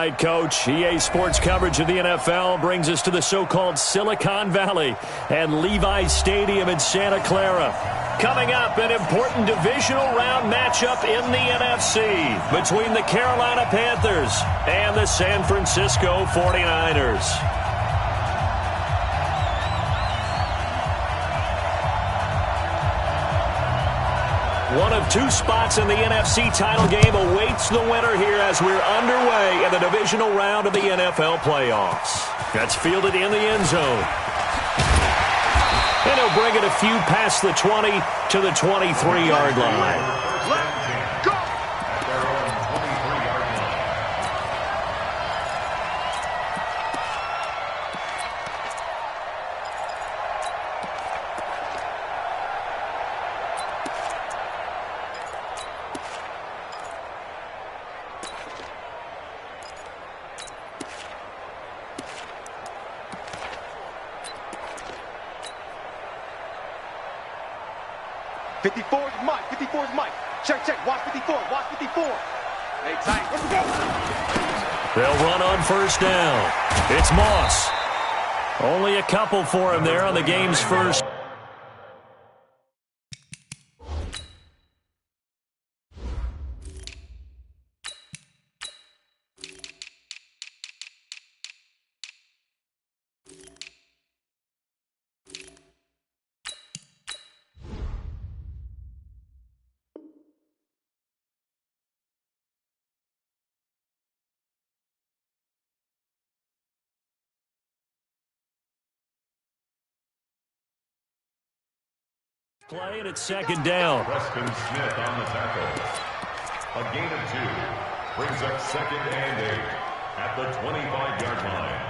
right, Coach. EA Sports coverage of the NFL brings us to the so-called Silicon Valley and Levi's Stadium in Santa Clara. Coming up, an important divisional round matchup in the NFC between the Carolina Panthers and the San Francisco 49ers. One of two spots in the NFC title game awaits the winner here as we're underway in the divisional round of the NFL playoffs. That's fielded in the end zone. And he'll bring it a few past the 20 to the 23-yard line. 54's Mike. 54's Mike. Check, check. Watch 54. Watch 54. Hey, tight. Let's go. They'll run on first down. It's Moss. Only a couple for him there on the game's first. Play and it's second down. Preston Smith on the tackle. A gain of 2 brings up 2nd and 8 at the 25-yard line.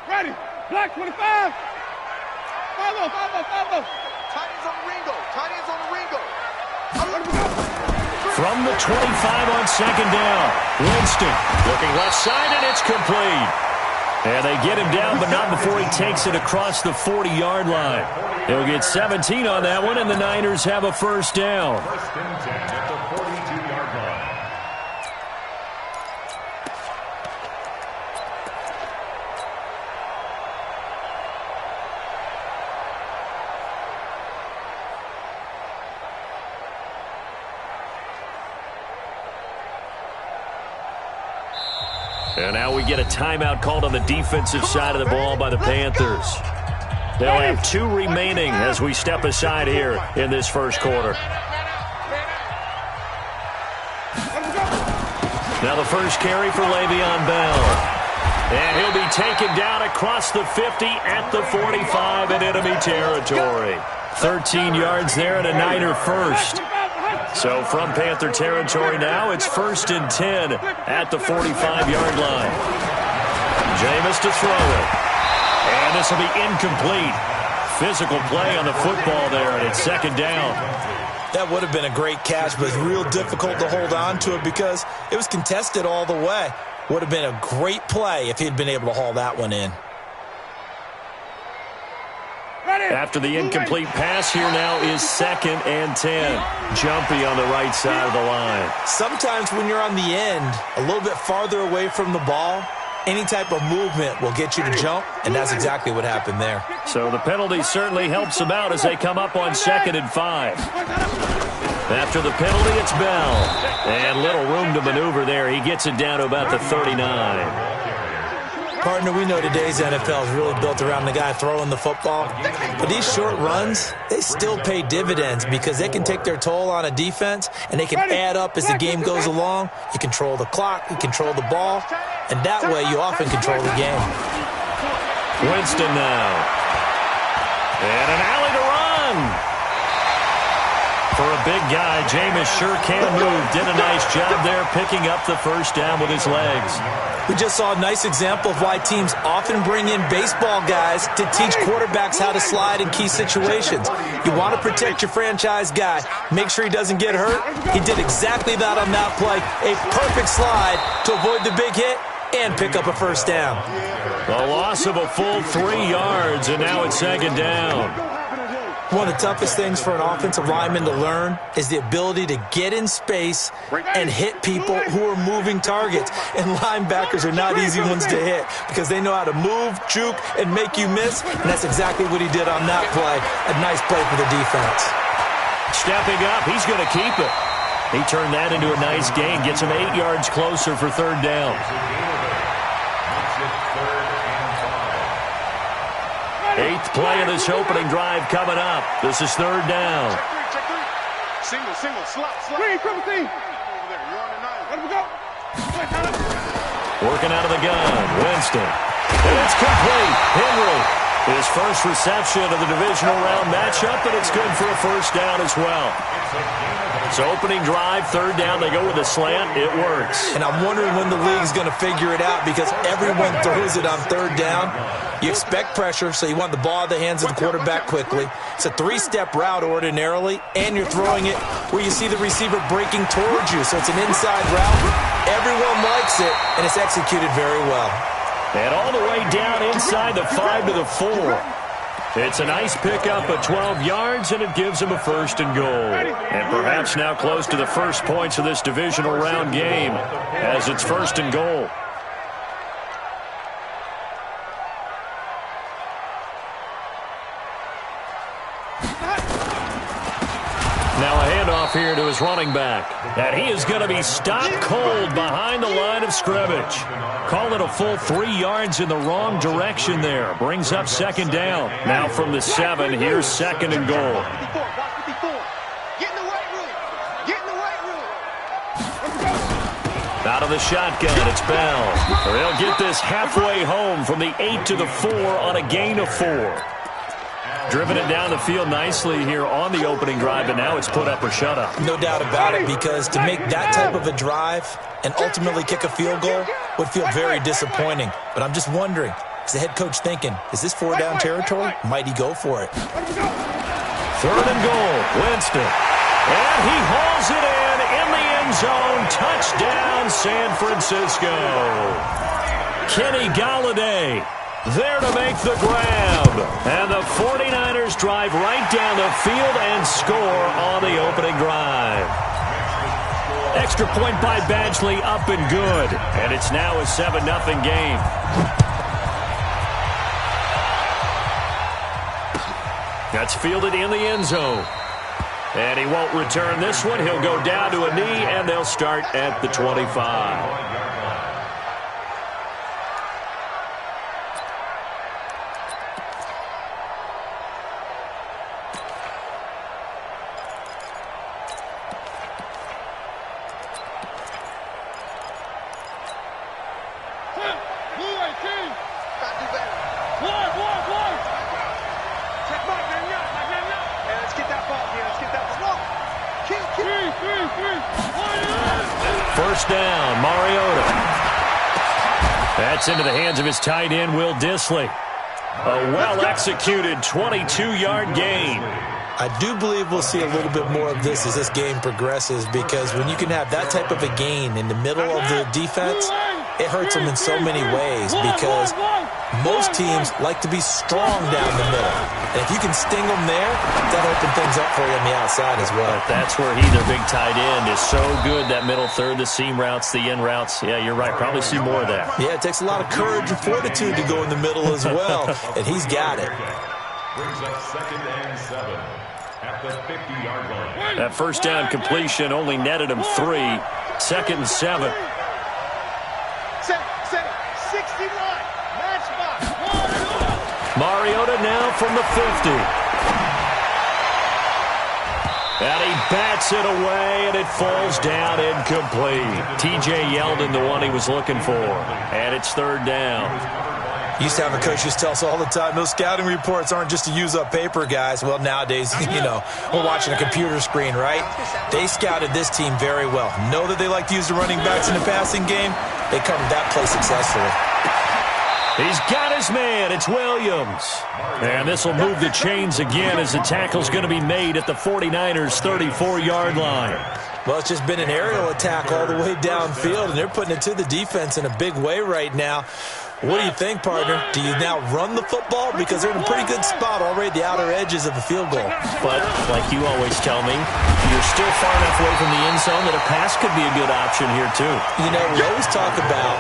Ready. Black 25. Follow. Tight ends on the Ringo. Tight ends on the Ringo. From the 25 on second down. Winston looking left side, and it's complete. And they get him down, but not before he takes it across the 40-yard line. He'll get 17 on that one, and the Niners have a first down. First and 10 at the 42-yard line. And now we get a timeout called on the defensive side of the ball by the Panthers. They'll have 2 remaining as we step aside here in this first quarter. Now the first carry for Le'Veon Bell. And he'll be taken down across the 50 at the 45 in enemy territory. 13 yards there and a Niner first. So from Panther territory now, it's 1st and 10 at the 45-yard line. Jameis to throw it. And this will be incomplete. Physical play on the football there, and it's second down. That would have been a great catch, but it's real difficult to hold on to it because it was contested all the way. Would have been a great play if he'd been able to haul that one in. After the incomplete pass, here now is 2nd and 10. Jumpy on the right side of the line. Sometimes when you're on the end, a little bit farther away from the ball, any type of movement will get you to jump, and that's exactly what happened there. So the penalty certainly helps them out as they come up on 2nd and 5. After the penalty, it's Bell. And little room to maneuver there. He gets it down to about the 39. Partner, we know today's NFL is really built around the guy throwing the football. But these short runs, they still pay dividends because they can take their toll on a defense, and they can add up as the game goes along. You control the clock, you control the ball, and that way you often control the game. Winston now. And an alley to run. For a big guy, Jameis sure can move. Did a nice job there picking up the first down with his legs. We just saw a nice example of why teams often bring in baseball guys to teach quarterbacks how to slide in key situations. You want to protect your franchise guy. Make sure he doesn't get hurt. He did exactly that on that play. A perfect slide to avoid the big hit and pick up a first down. A loss of a full 3 yards, and now it's second down. One of the toughest things for an offensive lineman to learn is the ability to get in space and hit people who are moving targets. And linebackers are not easy ones to hit because they know how to move, juke, and make you miss. And that's exactly what he did on that play. A nice play for the defense. Stepping up, he's going to keep it. He turned that into a nice gain, gets him 8 yards closer for third down. Eighth play of this opening drive coming up. This is third down. Check three. Single, slot. Three, triple team. Over there, you're on the 9. Let him go. Working out of the gun, Winston. And it's complete. Henry, his first reception of the divisional round matchup, and it's good for a first down as well. So opening drive, third down, they go with a slant. It works. And I'm wondering when the league's going to figure it out because everyone throws it on third down. You expect pressure, so you want the ball in the hands of the quarterback quickly. It's a 3-step route ordinarily, and you're throwing it where you see the receiver breaking towards you. So it's an inside route. Everyone likes it, and it's executed very well. And all the way down inside the 5 to the 4. It's a nice pickup of 12 yards, and it gives him a first and goal. And perhaps now close to the first points of this divisional round game as it's first and goal. Now a handoff here to his running back. And he is going to be stopped cold behind the line of scrimmage. Call it a full 3 yards in the wrong direction there. Brings up second down. Now from the 7, here's second and goal. Out of the shotgun, it's Bell. They'll get this halfway home from the 8 to the 4 on a gain of 4. Driven it down the field nicely here on the opening drive, and now it's put up or shut up. No doubt about it, because to make that type of a drive and ultimately kick a field goal would feel very disappointing. But I'm just wondering, is the head coach thinking, is this 4-down territory? Might he go for it? Third and goal, Winston. And he hauls it in the end zone. Touchdown, San Francisco. Kenny Golladay there to make the grab. And the 49ers drive right down the field and score on the opening drive. Extra point by Badgley, up and good. And it's now a 7-0 game. That's fielded in the end zone. And he won't return this one. He'll go down to a knee, and they'll start at the 25. First down, Mariota. That's into the hands of his tight end, Will Dissly. A well-executed 22-yard gain. I do believe we'll see a little bit more of this as this game progresses, because when you can have that type of a gain in the middle of the defense, it hurts them in so many ways, because most teams like to be strong down the middle. And if you can sting them there, that'll open things up for you on the outside as well. But that's where he, their big tight end, is so good, that middle third, the seam routes, the in routes. Yeah, you're right. Probably see more of that. Yeah, it takes a lot of courage and fortitude to go in the middle as well, and he's got it. Brings up second and 7 at the 50-yard line. That first down completion only netted him 3. Second and 7. Set, 61. Match box. Mariota now from the 50. And he bats it away, and it falls down incomplete. T.J. Yeldon, the one he was looking for. And it's third down. Used to have a coach just tell us all the time, those scouting reports aren't just to use up paper, guys. Well, nowadays, we're watching a computer screen, right? They scouted this team very well. Know that they like to use the running backs in the passing game. They covered that play successfully. He's got his man. It's Williams. And this will move the chains again as the tackle's going to be made at the 49ers' 34-yard line. Well, it's just been an aerial attack all the way downfield, and they're putting it to the defense in a big way right now. What do you think, partner? Do you now run the football? Because they're in a pretty good spot already at the outer edges of the field goal. But, like you always tell me, you're still far enough away from the end zone that a pass could be a good option here, too. You know, we always talk about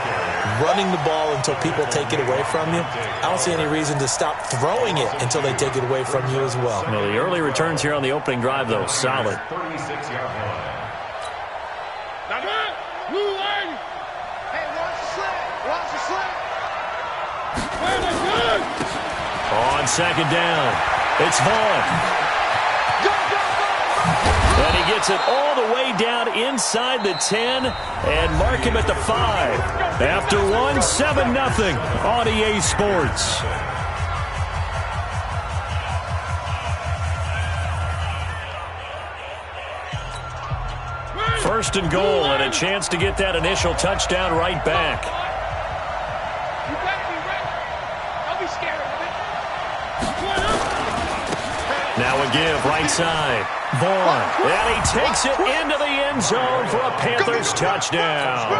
running the ball until people take it away from you. I don't see any reason to stop throwing it until they take it away from you as well. Well, the early returns here on the opening drive, though, solid. 36-yard line. Hey, watch the slant. Watch the slant. On second down, it's Vaughn. And he gets it all the way down inside the 10 and mark him at the 5. After 1, 7-0 on EA Sports. First and goal and a chance to get that initial touchdown right back. You better be ready. Don't be scared of it. Now a give, right side. Vaughn, and he takes it into the end zone for a Panthers touchdown.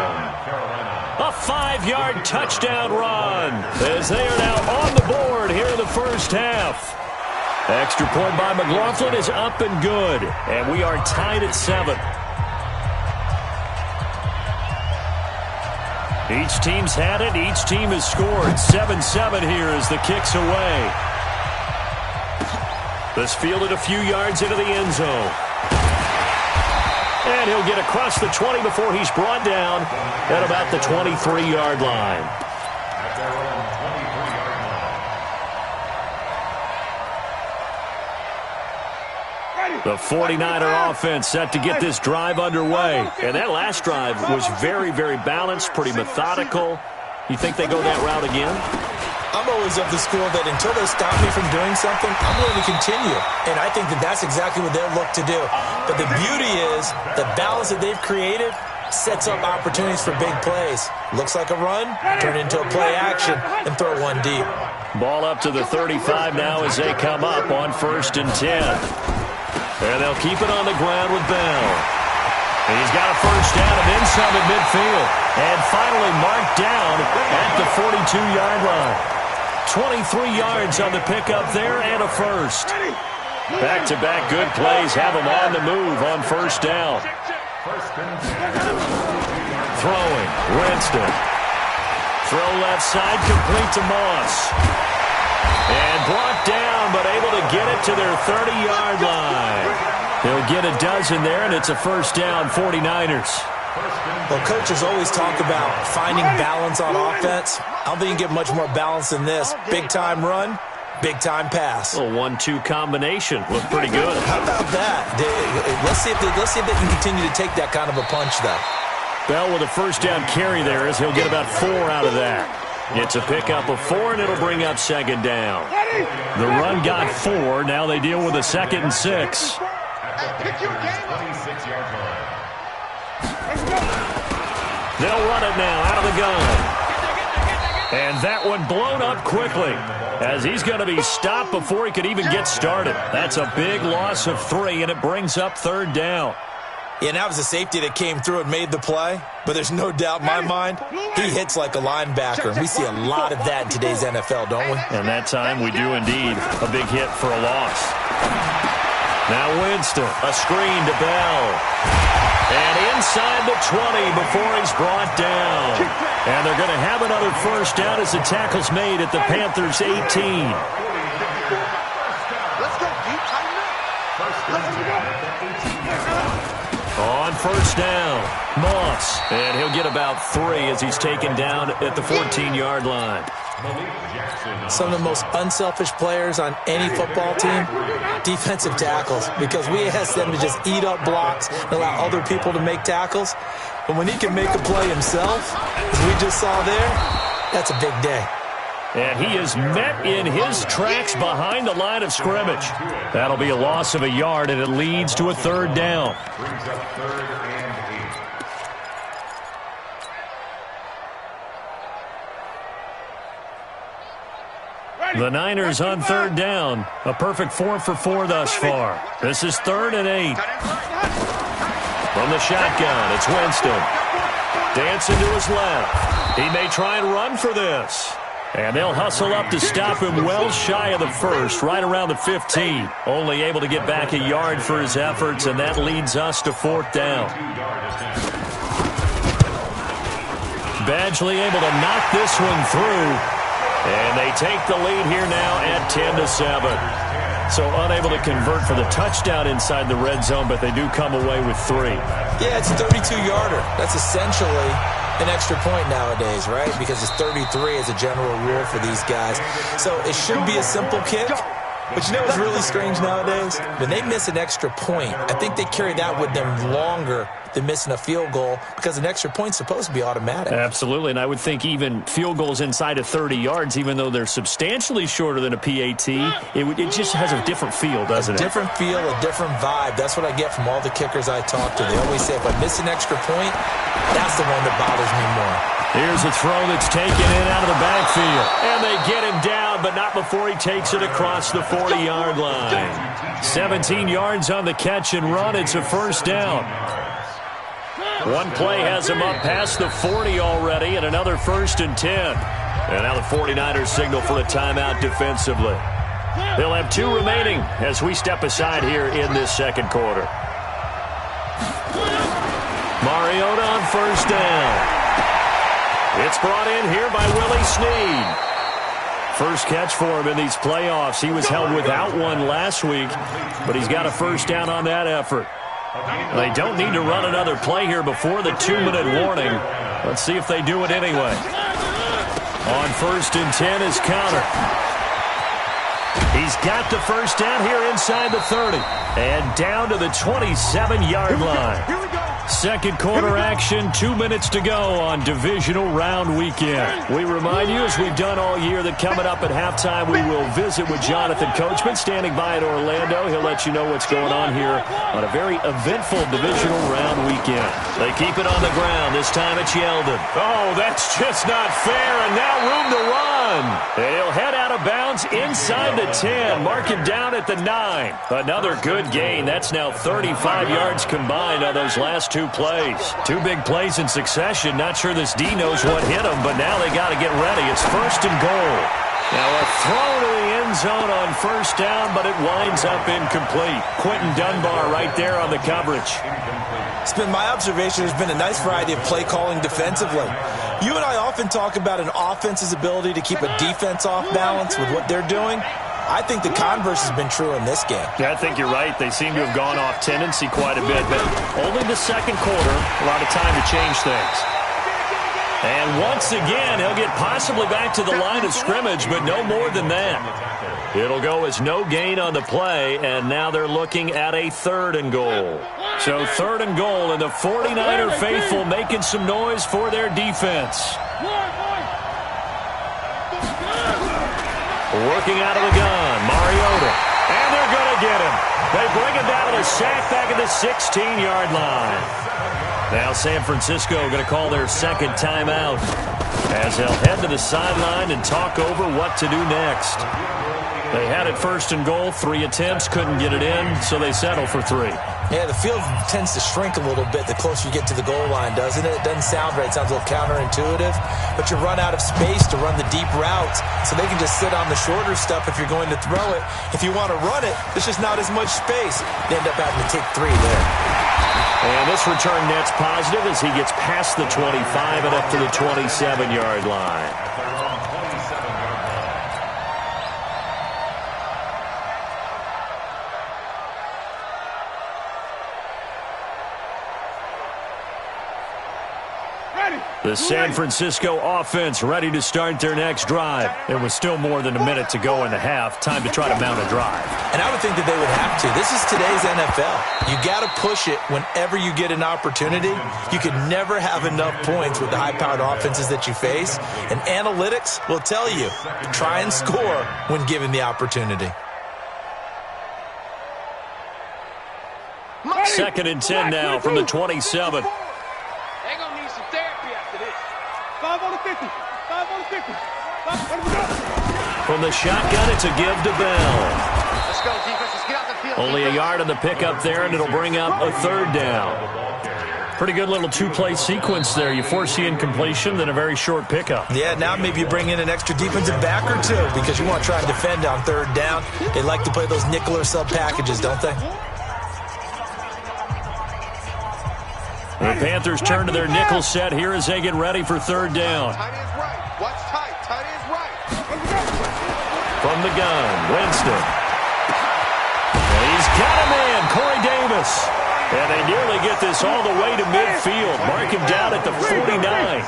A 5-yard touchdown run as they are now on the board here in the first half. Extra point by McLaughlin is up and good, and we are tied at 7. Each team's had it. Each team has scored. 7-7 here as the kick's away. This fielded a few yards into the end zone. And he'll get across the 20 before he's brought down at about the 23-yard line. At their own 23-yard line. The 49er offense set to get this drive underway. And that last drive was very, very balanced, pretty methodical. You think they go that route again? I'm always of the school that until they stop me from doing something, I'm going to continue. And I think that that's exactly what they'll look to do. But the beauty is the balance that they've created sets up opportunities for big plays. Looks like a run, turn into a play action, and throw one deep. Ball up to the 35 now as they come up on 1st and 10. And they'll keep it on the ground with Bell. And he's got a first down and then some at midfield. And finally marked down at the 42-yard line. 23 yards on the pickup there and a first. Back-to-back good plays have him on the move on first down. Throwing, Winston. Throw left side, complete to Moss. And brought down, but able to get it to their 30-yard line. They'll get a dozen there, and it's a first down, 49ers. Well, coaches always talk about finding balance on offense. I don't think you can get much more balance than this. Big-time run, big-time pass. A 1-2 combination. Looked pretty good. How about that? Let's see if they can continue to take that kind of a punch, though. Bell with a first down carry there as he'll get about 4 out of that. It's a pickup of 4, and it'll bring up second down. The run got 4. Now they deal with a 2nd and 6. Pick your game up. 26-yard line. They'll run it now out of the gun. And that one blown up quickly as he's going to be stopped before he could even get started. That's a big loss of 3, and it brings up 3rd down. Yeah, and that was a safety that came through and made the play. But there's no doubt in my mind, he hits like a linebacker. And we see a lot of that in today's NFL, don't we? And that time we do indeed. A big hit for a loss. Now Winston, a screen to Bell. And inside the 20 before he's brought down. And they're going to have another first down as the tackle's made at the Panthers' 18. Let's go deep, tighten up. Let's go. On first down, Moss. And he'll get about 3 as he's taken down at the 14-yard line. Some of the most unselfish players on any football team, defensive tackles, because we ask them to just eat up blocks and allow other people to make tackles. But when he can make a play himself, as we just saw there, that's a big day. And he is met in his tracks behind the line of scrimmage. That'll be a loss of a yard, and it leads to a 3rd down. Brings up 3rd and 8. The Niners on 3rd down. A perfect 4 for 4 thus far. This is 3rd and 8. From the shotgun, it's Winston. Dancing to his left. He may try and run for this. And they'll hustle up to stop him well shy of the first, right around the 15. Only able to get back a yard for his efforts, and that leads us to 4th down. Badgley able to knock this one through. And they take the lead here now at 10-7. So unable to convert for the touchdown inside the red zone, but they do come away with 3. Yeah, it's a 32-yarder. That's essentially an extra point nowadays, right? Because it's 33 as a general rule for these guys. So it should be a simple kick. But you know what's really strange nowadays? When they miss an extra point, I think they carry that with them longer than missing a field goal because an extra point's supposed to be automatic. Absolutely, and I would think even field goals inside of 30 yards, even though they're substantially shorter than a PAT, it just has a different feel, doesn't it? A different feel, a different vibe. That's what I get from all the kickers I talk to. They always say, if I miss an extra point, that's the one that bothers me more. Here's a throw that's taken in out of the backfield. And they get him down, but not before he takes it across the 40-yard line. 17 yards on the catch and run. It's a 1st down. One play has him up past the 40 already, and another 1st and 10. And now the 49ers signal for a timeout defensively. They'll have 2 remaining as we step aside here in this second quarter. Mariota on 1st down. It's brought in here by Willie Schnides. First catch for him in these playoffs. He was held without one last week, but he's got a 1st down on that effort. They don't need to run another play here before the 2-minute warning. Let's see if they do it anyway. On 1st and 10 is Connor. He's got the 1st down here inside the 30. And down to the 27-yard line. Second quarter action, 2 minutes to go on divisional round weekend. We remind you, as we've done all year, that coming up at halftime, we will visit with Jonathan Coachman, standing by in Orlando. He'll let you know what's going on here on a very eventful divisional round weekend. They keep it on the ground. This time it's Yeldon. Oh, that's just not fair, and now room to run. He'll head out of bounds inside the 10, mark him down at the 9. Another good gain. That's now 35 yards combined on those last 2 plays. 2 big plays in succession. Not sure this D knows what hit him, but now they got to get ready. It's 1st and goal. Now a throw to the end zone on 1st down, but it winds up incomplete. Quentin Dunbar right there on the coverage. It's been my observation there's been a nice variety of play calling defensively. You and I often talk about an offense's ability to keep a defense off balance with what they're doing. I think the converse has been true in this game. Yeah, I think you're right. They seem to have gone off tendency quite a bit, but only the second quarter, a lot of time to change things. And once again, he'll get possibly back to the line of scrimmage, but no more than that. It'll go as no gain on the play, and now they're looking at a 3rd and goal. So 3rd and goal, and the 49er faithful making some noise for their defense. Working out of the gun, Mariota. And they're going to get him. They bring him down to the sack back at the 16-yard line. Now San Francisco going to call their second timeout as they'll head to the sideline and talk over what to do next. They had it 1st and goal, 3 attempts, couldn't get it in, so they settle for 3. Yeah, the field tends to shrink a little bit the closer you get to the goal line, doesn't it? It doesn't sound right. It sounds a little counterintuitive. But you run out of space to run the deep routes, so they can just sit on the shorter stuff if you're going to throw it. If you want to run it, there's just not as much space. You end up having to take 3 there. And this return net's positive as he gets past the 25 and up to the 27-yard line. The San Francisco offense ready to start their next drive. There was still more than a minute to go in the half. Time to try to mount a drive. And I would think that they would have to. This is today's NFL. You got to push it whenever you get an opportunity. You can never have enough points with the high-powered offenses that you face. And analytics will tell you, try and score when given the opportunity. 2nd and 10 now from the 27. They're going to need some therapy after this. 5 on the 50. 5 on the 50. From the shotgun, it's a give to Bell. Let's go, defense. Let's get out the field. Only a yard on the pickup there, and it'll bring up a 3rd down. Pretty good little two-play sequence there. You force the incompletion, then a very short pickup. Yeah, now maybe you bring in an extra defensive back or two because you want to try and defend on third down. They like to play those nickel or sub packages, don't they? The Panthers turn to their nickel set here as they get ready for third down. Tight end's right. Watch tight. Tight end's right. From the gun, Winston. And he's got a man, Corey Davis. And they nearly get this all the way to midfield. Mark him down at the 49.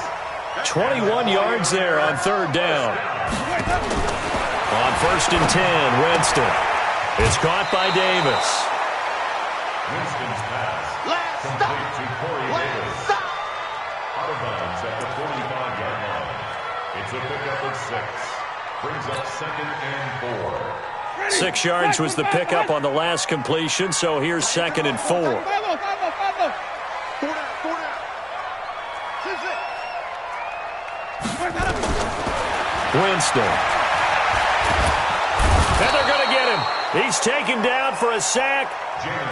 21 yards there on third down. On first and 10, Winston. It's caught by Davis. Winston's pass. Complete to Corey Davis. Out of bounds at the 45-yard line. It's a pickup of 6. Brings up second and 4. 6 yards was the pickup on the last completion, so here's second and 4. Winston. And they're going to get him. He's taken down for a sack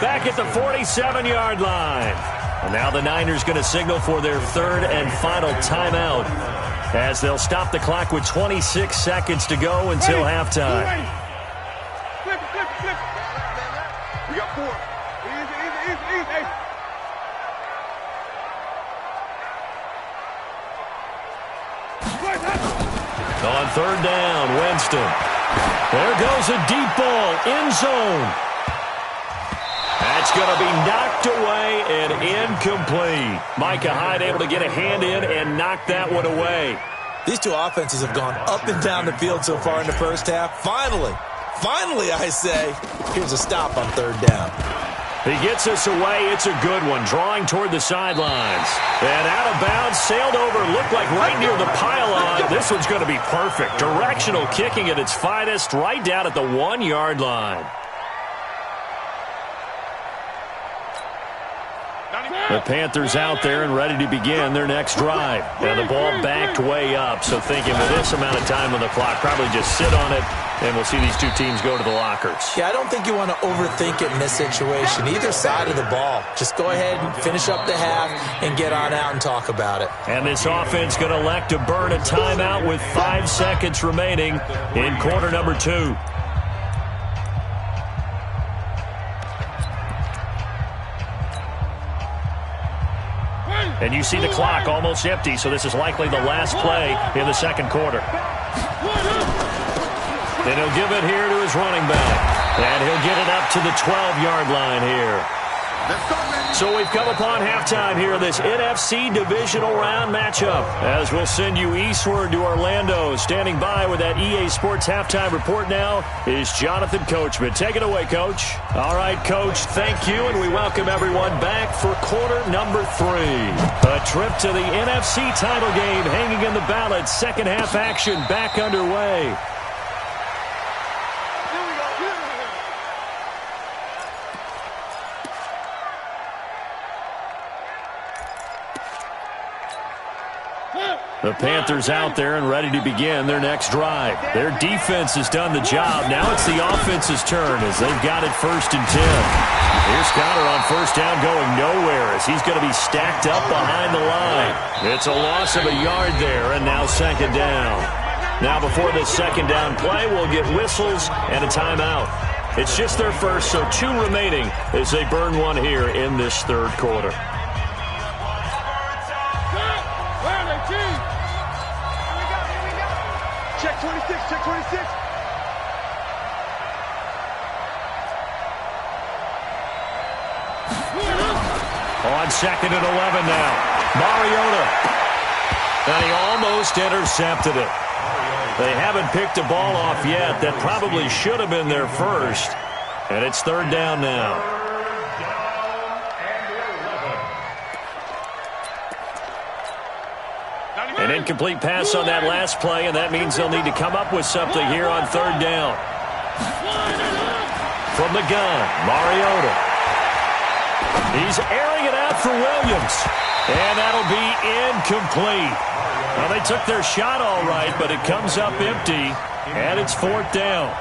back at the 47-yard line. And now the Niners going to signal for their third and final timeout as they'll stop the clock with 26 seconds to go until halftime. Flip it. We got 4. Easy. On third down, Winston. There goes a deep ball, end zone. That's going to be knocked away and incomplete. Micah Hyde able to get a hand in and knock that one away. These two offenses have gone up and down the field so far in the first half. Finally, I say, here's a stop on third down. He gets us away. It's a good one. Drawing toward the sidelines. And out of bounds, sailed over, looked like right near the pylon. This one's going to be perfect. Directional kicking at its finest, right down at the 1-yard line. The Panthers out there and ready to begin their next drive. Now the ball backed way up, so thinking with this amount of time on the clock, probably just sit on it, and we'll see these two teams go to the lockers. Yeah, I don't think you want to overthink it in this situation. Either side of the ball. Just go ahead and finish up the half and get on out and talk about it. And this offense going to elect to burn a timeout with 5 seconds remaining in quarter number 2. And you see the clock almost empty, so this is likely the last play in the second quarter. And he'll give it here to his running back. And he'll get it up to the 12-yard line here. So we've come upon halftime here in this NFC divisional round matchup. As we'll send you eastward to Orlando. Standing by with that EA Sports halftime report now is Jonathan Coachman. Take it away, Coach. All right, Coach, thank you, and we welcome everyone back for quarter number 3. A trip to the NFC title game hanging in the balance. Second half action back underway. The Panthers out there and ready to begin their next drive. Their defense has done the job. Now it's the offense's turn as they've got it first and 10. Here's Connor on first down going nowhere as he's going to be stacked up behind the line. It's a loss of a yard there and now second down. Now before this second down play, we'll get whistles and a timeout. It's just their first, so 2 remaining as they burn one here in this third quarter. Check 26. On second and 11 now. Mariota. And he almost intercepted it. They haven't picked a ball off yet. That probably should have been their first. And it's third down now. An incomplete pass on that last play, and that means they'll need to come up with something here on third down. From the gun, Mariota. He's airing it out for Williams. And that'll be incomplete. Well, they took their shot all right, but it comes up empty, and it's fourth down.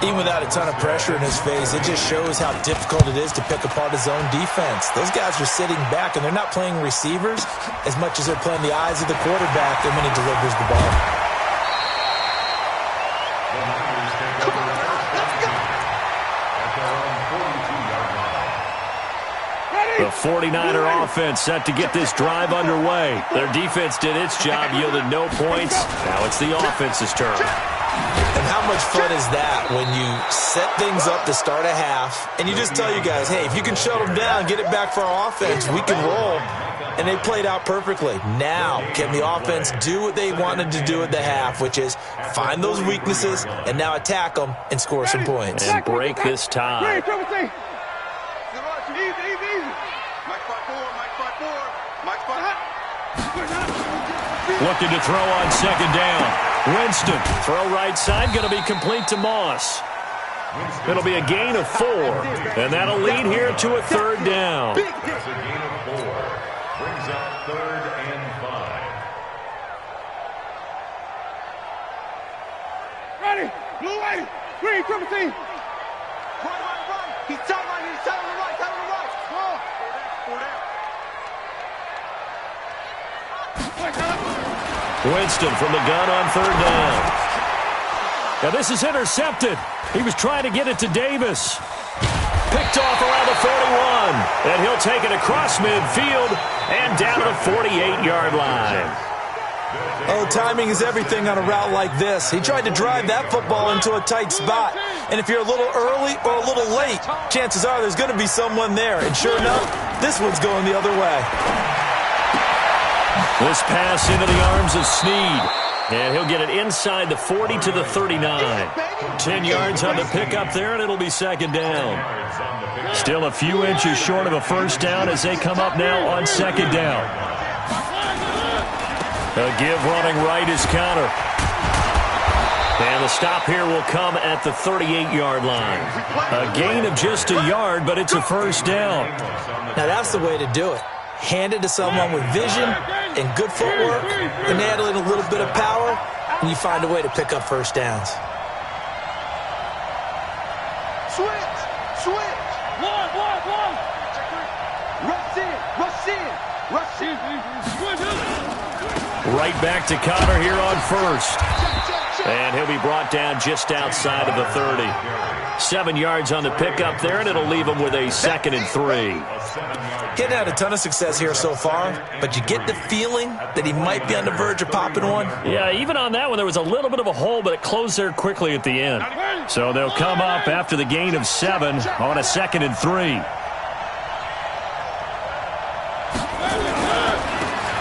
Even without a ton of pressure in his face, it just shows how difficult it is to pick apart his own defense. Those guys are sitting back, and they're not playing receivers as much as they're playing the eyes of the quarterback when he delivers the ball. The 49er offense set to get this drive underway. Their defense did its job, yielded no points. Now it's the offense's turn. And how much fun is that when you set things up to start a half, and you just tell you guys, hey, if you can shut them down, get it back for our offense, we can roll. And they played out perfectly. Now, can the offense do what they wanted to do at the half, which is find those weaknesses and now attack them and score some points. And break this tie. Looking to throw on second down. Winston, throw right side, going to be complete to Moss. It'll be a gain of 4, and that'll lead here to a third down. That's a gain of 4. Brings up 3rd and 5. Ready, blue lady, green, triple team. Run. He's sideline, he's side on the right, Four down. Winston from the gun on third down. Now this is intercepted. He was trying to get it to Davis. Picked off around the 41. And he'll take it across midfield and down to the 48-yard line. Oh, timing is everything on a route like this. He tried to drive that football into a tight spot. And if you're a little early or a little late, chances are there's going to be someone there. And sure enough, this one's going the other way. This pass into the arms of Schneid. And he'll get it inside the 40 to the 39. 10 yards on the pickup there, and it'll be second down. Still a few inches short of a first down as they come up now on second down. A give running right is counter. And the stop here will come at the 38-yard line. A gain of just a yard, but it's a first down. Now that's the way to do it. Hand it to someone with vision and good footwork, and add in a little bit of power, and you find a way to pick up first downs. Switch. One. Rush in. Right back to Connor here on first. And he'll be brought down just outside of the 30. 7 yards on the pickup there, and it'll leave him with a 2nd and 3. Getting had a ton of success here so far, but you get the feeling that he might be on the verge of popping one. Yeah, even on that one, there was a little bit of a hole, but it closed there quickly at the end. So they'll come up after the gain of 7 on a 2nd and 3.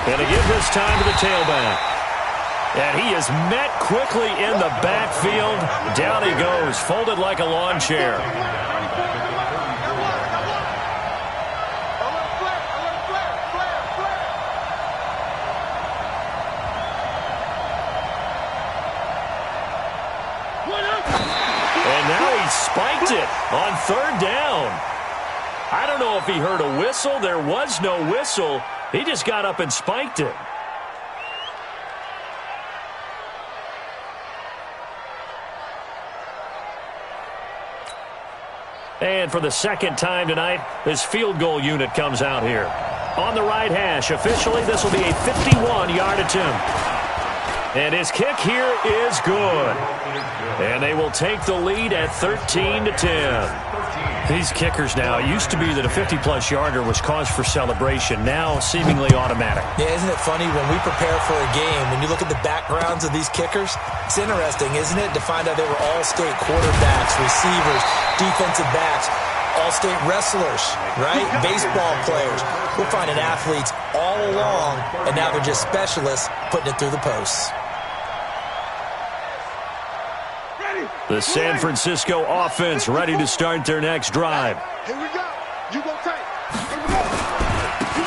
And to give this time to the tailback. And he is met quickly in the backfield. Down he goes, folded like a lawn chair. And now he spiked it on third down. I don't know if he heard a whistle. There was no whistle. He just got up and spiked it. And for the second time tonight, this field goal unit comes out here. On the right hash, officially, this will be a 51-yard attempt. And his kick here is good. And they will take the lead at 13-10. These kickers now, it used to be that a 50-plus yarder was cause for celebration. Now seemingly automatic. Yeah, isn't it funny when we prepare for a game, when you look at the backgrounds of these kickers, it's interesting, isn't it, to find out they were all-state quarterbacks, receivers, defensive backs, all-state wrestlers, right? Baseball players. We're finding athletes all along, and now they're just specialists putting it through the posts. The San Francisco offense ready to start their next drive. Here we go. You go take.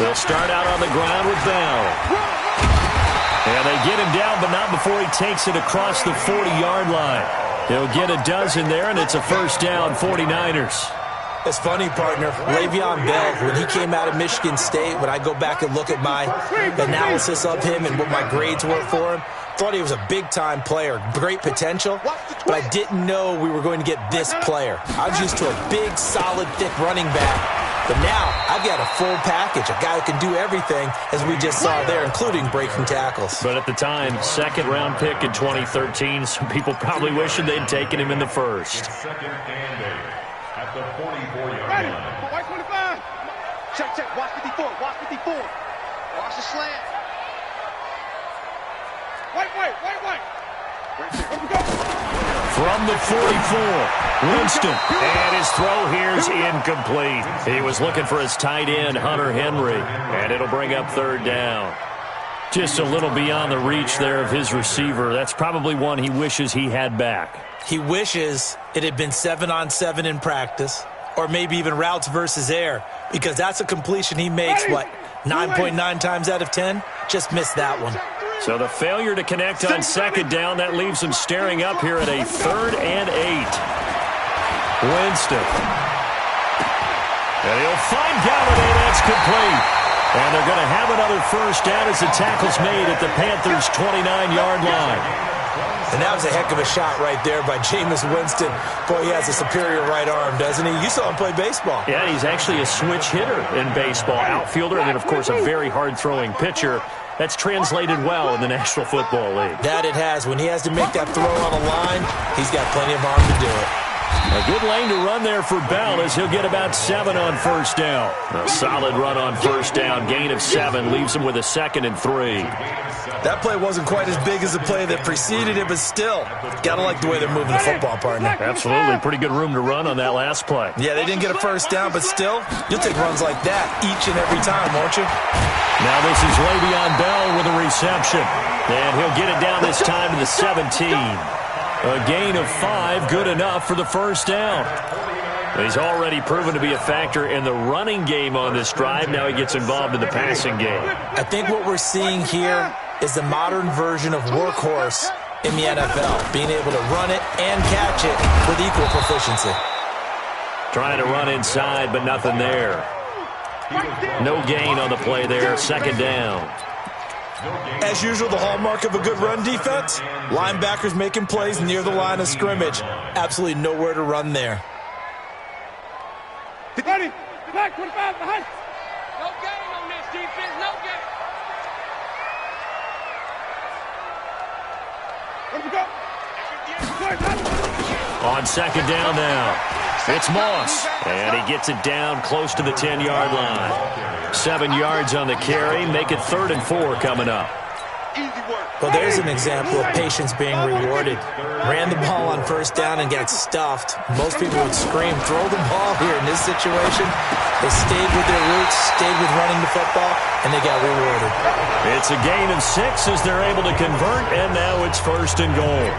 They'll start out on the ground with Bell. And they get him down, but not before he takes it across the 40-yard line. He'll get a dozen there, and it's a first down, 49ers. It's funny, partner. Le'Veon Bell, when he came out of Michigan State, when I go back and look at my analysis of him and what my grades were for him, Thought he was a big-time player, great potential, but I didn't know we were going to get this player. I was used to a big, solid, thick running back. But now, I've got a full package, a guy who can do everything, as we just saw there, including breaking tackles. But at the time, second-round pick in 2013, some people probably wishing they'd taken him in the first. Second and 8 at the 44-yard Ready. line. White 25. Check. Watch 54. Watch 54. Watch the slant. White. Here we go. From the 44, Winston. And his throw here's incomplete. He was looking for his tight end, Hunter Henry. And it'll bring up third down. Just a little beyond the reach there of his receiver. That's probably one he wishes he had back. He wishes it had been 7-on-7 in practice, or maybe even routes versus air, because that's a completion he makes, 9.9 times out of 10? Just missed that one. So the failure to connect on second down, that leaves him staring up here at a 3rd and 8. Winston. And he'll find Galladay. That's complete. And they're going to have another first down as the tackle's made at the Panthers' 29-yard line. And that was a heck of a shot right there by Jameis Winston. Boy, he has a superior right arm, doesn't he? You saw him play baseball. Yeah, he's actually a switch hitter in baseball. Outfielder, and then, of course, a very hard-throwing pitcher. That's translated well in the National Football League. That it has. When he has to make that throw on a line, he's got plenty of arm to do it. A good lane to run there for Bell as he'll get about 7 on first down. A solid run on first down. Gain of 7 leaves him with a 2nd and 3. That play wasn't quite as big as the play that preceded it, but still, gotta like the way they're moving the football, partner. Absolutely. Pretty good room to run on that last play. Yeah, they didn't get a first down, but still, you'll take runs like that each and every time, won't you? Now this is Le'Veon Bell with a reception. And he'll get it down this time to the 17. A gain of 5, good enough for the first down. He's already proven to be a factor in the running game on this drive. Now he gets involved in the passing game. I think what we're seeing here is the modern version of workhorse in the NFL, being able to run it and catch it with equal proficiency. Trying to run inside, but nothing there. No gain on the play there, second down. As usual, the hallmark of a good run defense, linebackers making plays near the line of scrimmage. Absolutely nowhere to run there. Ready. Black 25 behind. No gain on this defense, no gain. Where we go? On second down now. It's Moss, and he gets it down close to the 10-yard line. 7 yards on the carry, make it 3rd and 4 coming up. Well, there's an example of patience being rewarded. Ran the ball on first down and got stuffed. Most people would scream, throw the ball here. In this situation, they stayed with their roots, stayed with running the football, and they got rewarded. It's a gain of 6 as they're able to convert, and now it's 1st and goal.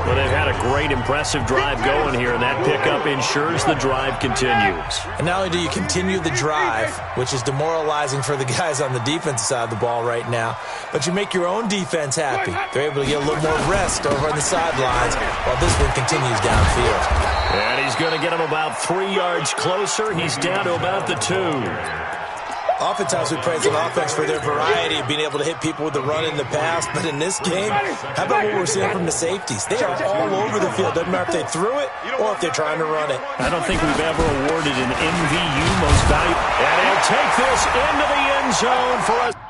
Well, they've had a great, impressive drive going here, and that pickup ensures the drive continues. And not only do you continue the drive, which is demoralizing for the guys on the defensive side of the ball right now, but you make your own defense happy. They're able to get a little more rest over on the sidelines while this one continues downfield. And he's going to get him about 3 yards closer. He's down to about the 2. Oftentimes we praise an offense for their variety of being able to hit people with the run and the pass, but in this game, how about what we're seeing from the safeties? They are all over the field. Doesn't matter if they threw it or if they're trying to run it. I don't think we've ever awarded an MVU most valuable. And he'll take this into the end zone for a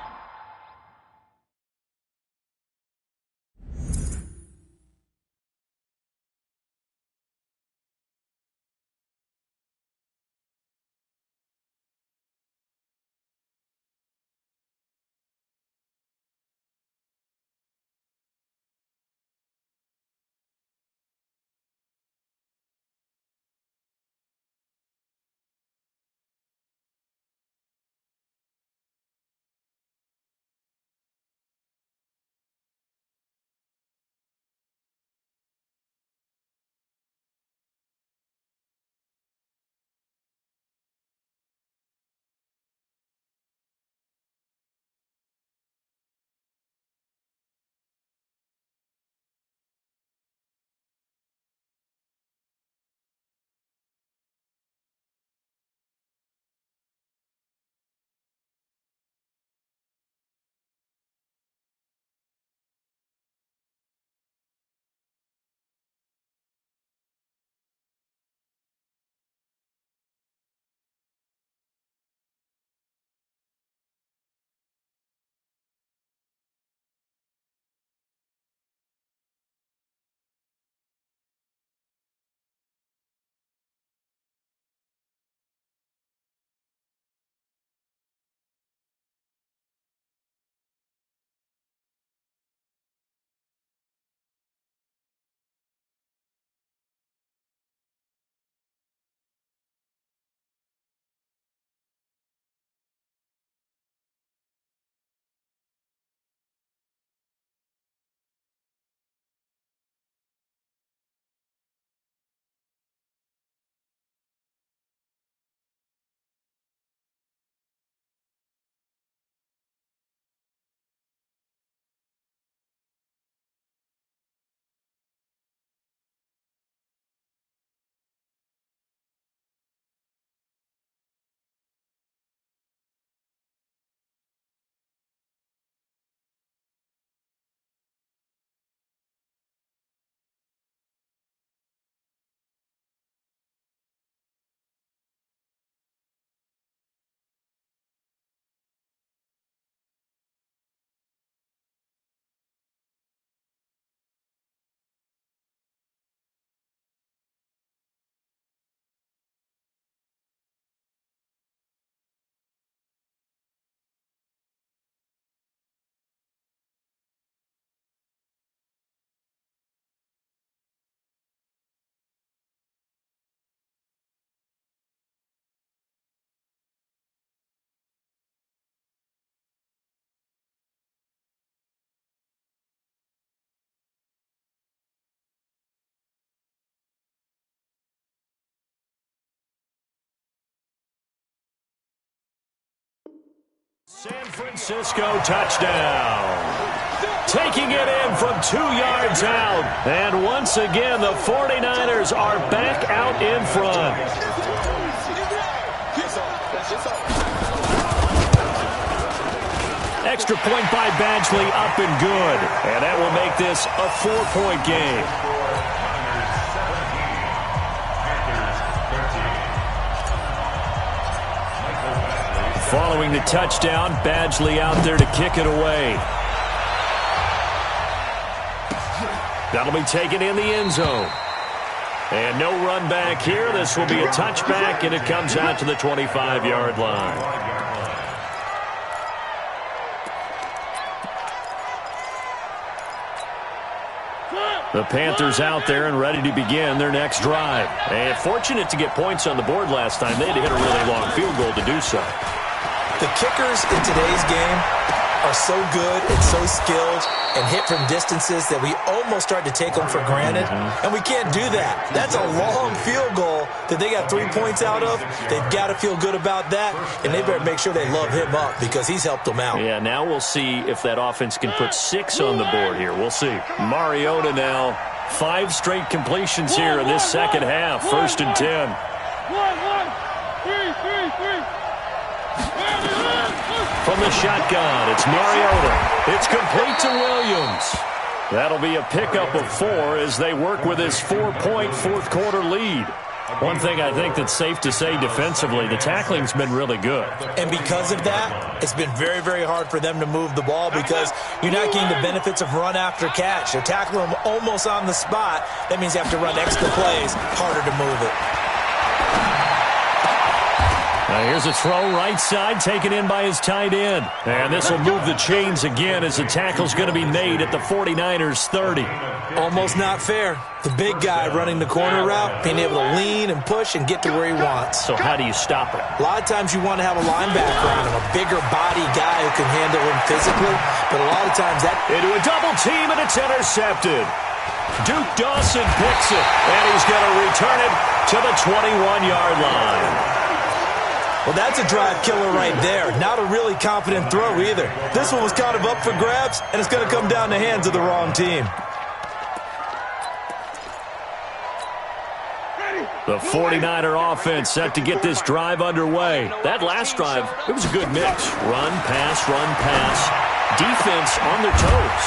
San Francisco touchdown. Taking it in from 2 yards out. And once again, the 49ers are back out in front. Extra point by Badgley, up and good. And that will make this a 4-point game. Following the touchdown, Badgley out there to kick it away. That'll be taken in the end zone. And no run back here. This will be a touchback, and it comes out to the 25-yard line. The Panthers out there and ready to begin their next drive. And fortunate to get points on the board last time. They had to hit a really long field goal to do so. The kickers in today's game are so good and so skilled and hit from distances that we almost start to take them for granted, and we can't do that. That's a long field goal that they got 3 points out of. They've got to feel good about that, and they better make sure they love him up because he's helped them out. Yeah, now we'll see if that offense can put 6 on the board here. We'll see. Mariota now, 5 straight completions here in this second half. 1st and 10. 3. From the shotgun, it's Mariota. It's complete to Williams. That'll be a pickup of 4 as they work with his 4-point fourth-quarter lead. One thing I think that's safe to say defensively, the tackling's been really good. And because of that, it's been very, very hard for them to move the ball because you're not getting the benefits of run after catch. They're tackling them almost on the spot. That means you have to run extra plays, harder to move it. Now here's a throw right side, taken in by his tight end. And this will move the chains again as the tackle's going to be made at the 49ers 30. Almost not fair. The big guy running the corner route, being able to lean and push and get to where he wants. So how do you stop it? A lot of times you want to have a linebacker on him, a bigger body guy who can handle him physically. But a lot of times that... Into a double team, and it's intercepted. Duke Dawson picks it, and he's going to return it to the 21-yard line. Well, that's a drive killer right there. Not a really confident throw either. This one was kind of up for grabs, and it's going to come down the hands of the wrong team. The 49er offense set to get this drive underway. That last drive, it was a good mix. Run, pass, defense on their toes.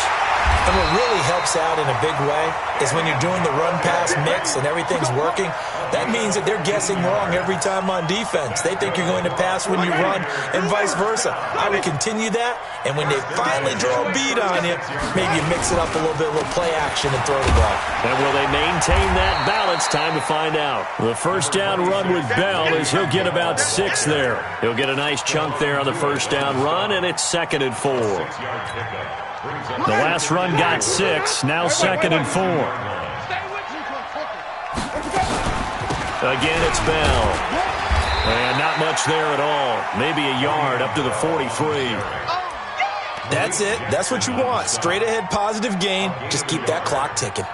And what really helps out in a big way is when you're doing the run-pass mix and everything's working, that means that they're guessing wrong every time on defense. They think you're going to pass when you run and vice versa. I would continue that, and when they finally draw a bead on you, maybe you mix it up a little bit, a little play action and throw the ball. And will they maintain that balance? Time to find out. The first down run with Bell is he'll get about 6 there. He'll get a nice chunk there on the first down run, and it's 2nd and 4. The last run got 6, now 2nd and 4. Again, it's Bell. And not much there at all. Maybe a yard up to the 43. That's it. That's what you want. Straight ahead positive gain. Just keep that clock ticking.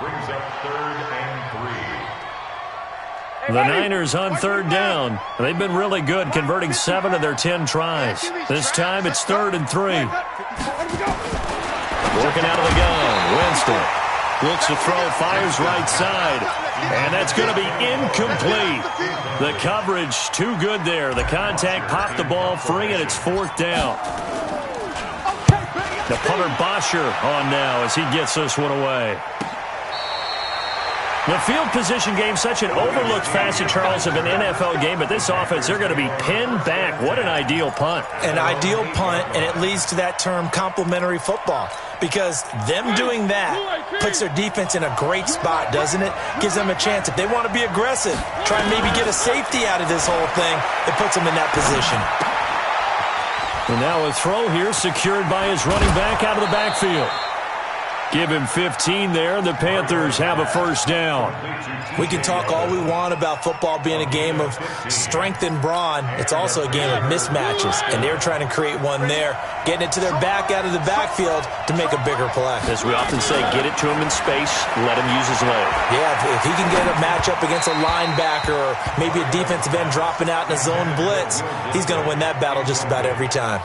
The Niners on 3rd down. They've been really good, converting 7 of their 10 tries. This time it's 3rd and 3. Working out of the gun, Winston looks to throw, fires right side, and that's going to be incomplete. The coverage too good there. The contact popped the ball free, and it's 4th down. The punter Bosher on now as he gets this one away. The field position game, such an overlooked facet, Charles, of an NFL game, but this offense, they're going to be pinned back. What an ideal punt. An ideal punt, and it leads to that term complementary football, because them doing that puts their defense in a great spot, doesn't it? Gives them a chance. If they want to be aggressive, try and maybe get a safety out of this whole thing, it puts them in that position. And now a throw here secured by his running back out of the backfield. Give him 15 there. The Panthers have a first down. We can talk all we want about football being a game of strength and brawn. It's also a game of mismatches, and they're trying to create one there, getting it to their back out of the backfield to make a bigger play. As we often say, get it to him in space, let him use his leg. Yeah, if he can get a matchup against a linebacker or maybe a defensive end dropping out in a zone blitz, he's going to win that battle just about every time.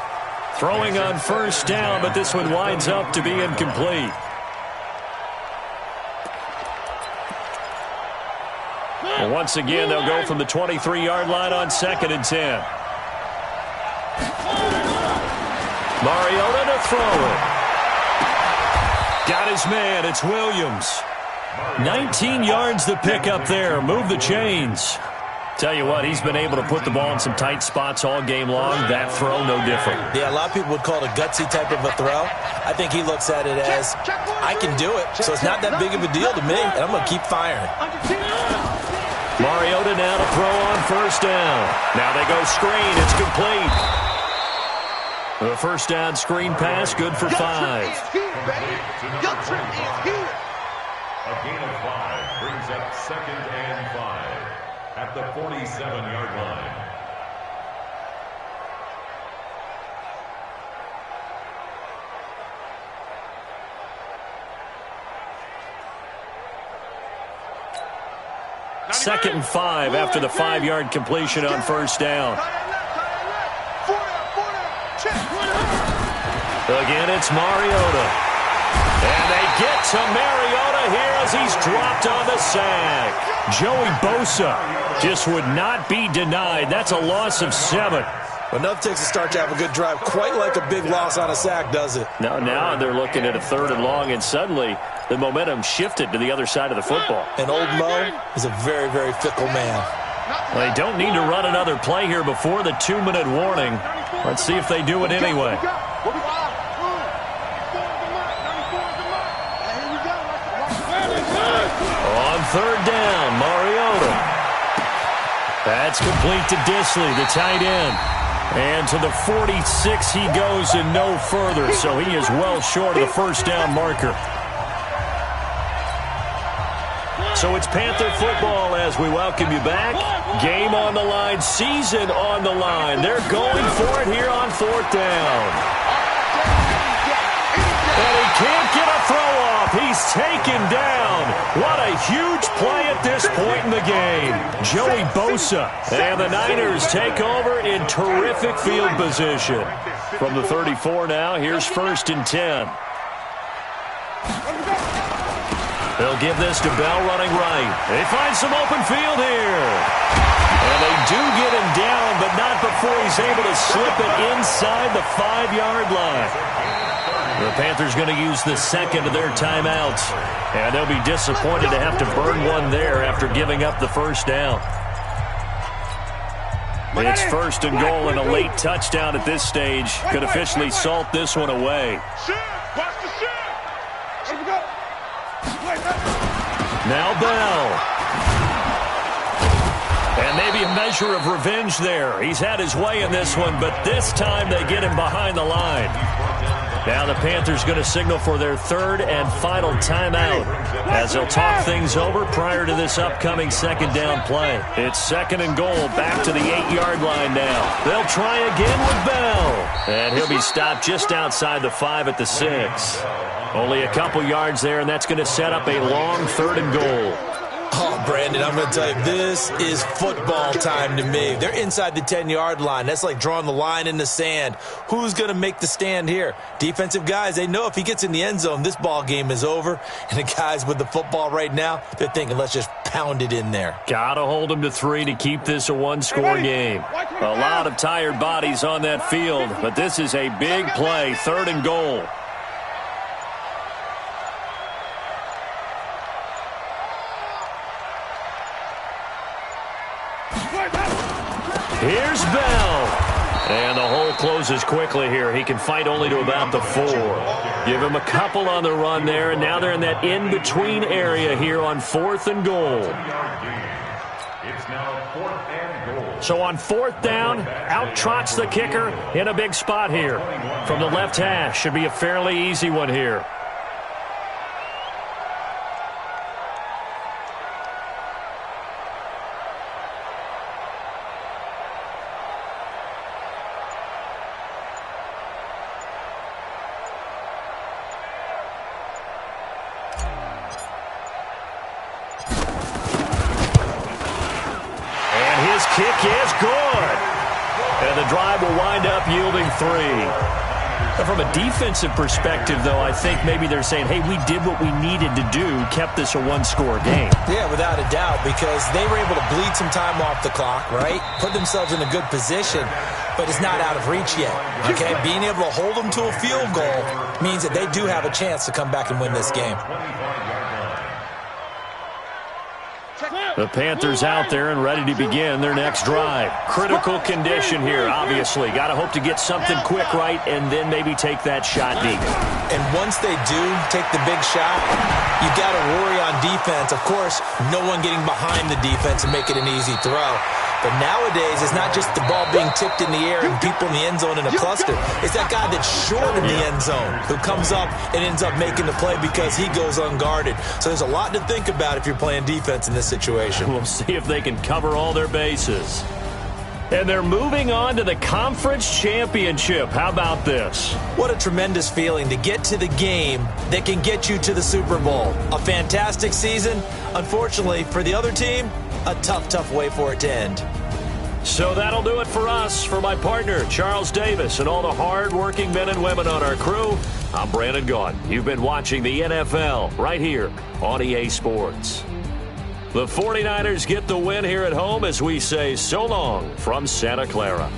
Throwing on first down, but this one winds up to be incomplete. Well, once again, they'll go from the 23-yard line on 2nd and 10. Mariota to throw it. Got his man. It's Williams. 19 yards to pick up there. Move the chains. Tell you what, he's been able to put the ball in some tight spots all game long. That throw, no different. Yeah, a lot of people would call it a gutsy type of a throw. I think he looks at it as, I can do it, so it's not that big of a deal to me, and I'm going to keep firing. Mariota now to throw on first down. Now they go screen. It's complete. The first down screen pass, good for 5. A gain of 5 brings up 2nd and 5 at the 47-yard line. Second and 5 after the 5-yard completion on first down. Again, it's Mariota. And they get to Mariota here as he's dropped on the sack. Joey Bosa just would not be denied. That's a loss of 7. Enough takes a start to have a good drive. Quite like a big loss on a sack, does it? Now they're looking at a 3rd and long, and suddenly the momentum shifted to the other side of the football. And old Mo is a very, very fickle man. Well, they don't need to run another play here before the 2-minute warning. Let's see if they do it anyway. On 3rd down, Mariota. That's complete to Disley, the tight end. And to the 46 he goes and no further, so he is well short of the first down marker. So it's Panther football as we welcome you back. Game on the line, season on the line. They're going for it here on 4th down. And he can't get a throw off. He's taken down. What a huge play at this point in the game. Joey Bosa. And the Niners take over in terrific field position. From the 34 now, here's 1st and 10. They'll give this to Bell running right. They find some open field here. And they do get him down, but not before he's able to slip it inside the 5-yard line. The Panthers going to use the 2nd of their timeouts. And they'll be disappointed to have to burn one there after giving up the first down. It's 1st and goal, and a late touchdown at this stage could officially salt this one away. Now Bell. And maybe a measure of revenge there. He's had his way in this one, but this time they get him behind the line. Now the Panthers going to signal for their 3rd and final timeout as they'll talk things over prior to this upcoming 2nd down play. It's 2nd and goal, back to the 8-yard line now. They'll try again with Bell. And he'll be stopped just outside the 5 at the 6. Only a couple yards there, and that's going to set up a long 3rd and goal. Oh, Brandon, I'm going to tell you, this is football time to me. They're inside the 10-yard line. That's like drawing the line in the sand. Who's going to make the stand here? Defensive guys, they know if he gets in the end zone, this ball game is over. And the guys with the football right now, they're thinking, let's just pound it in there. Got to hold them to 3 to keep this a one-score game. A lot of tired bodies on that field, but this is a big play, 3rd and goal. Here's Bell. And the hole closes quickly here. He can fight only to about the 4. Give him a couple on the run there, and now they're in that in-between area here on 4th and goal. It's now 4th and goal. So on 4th down, out trots the kicker in a big spot here. From the left hash, should be a fairly easy one here. Kick is good. And the drive will wind up yielding 3. From a defensive perspective, though, I think maybe they're saying, hey, we did what we needed to do, kept this a one-score game. Yeah, without a doubt, because they were able to bleed some time off the clock, right? Put themselves in a good position, but it's not out of reach yet, okay? Being able to hold them to a field goal means that they do have a chance to come back and win this game. The Panthers out there and ready to begin their next drive. Critical condition here, obviously. Got to hope to get something quick right and then maybe take that shot deep. And once they do take the big shot, you got to worry on defense. Of course, no one getting behind the defense and making an easy throw. But nowadays, it's not just the ball being tipped in the air and people in the end zone in a cluster. It's that guy that's short in the end zone who comes up and ends up making the play because he goes unguarded. So there's a lot to think about if you're playing defense in this situation. We'll see if they can cover all their bases. And they're moving on to the conference championship. How about this? What a tremendous feeling to get to the game that can get you to the Super Bowl. A fantastic season. Unfortunately, for the other team, a tough way for it to end. So that'll do it for us. For my partner, Charles Davis, and all the hard-working men and women on our crew, I'm Brandon Gaudin. You've been watching the NFL right here on EA Sports. The 49ers get the win here at home as we say so long from Santa Clara.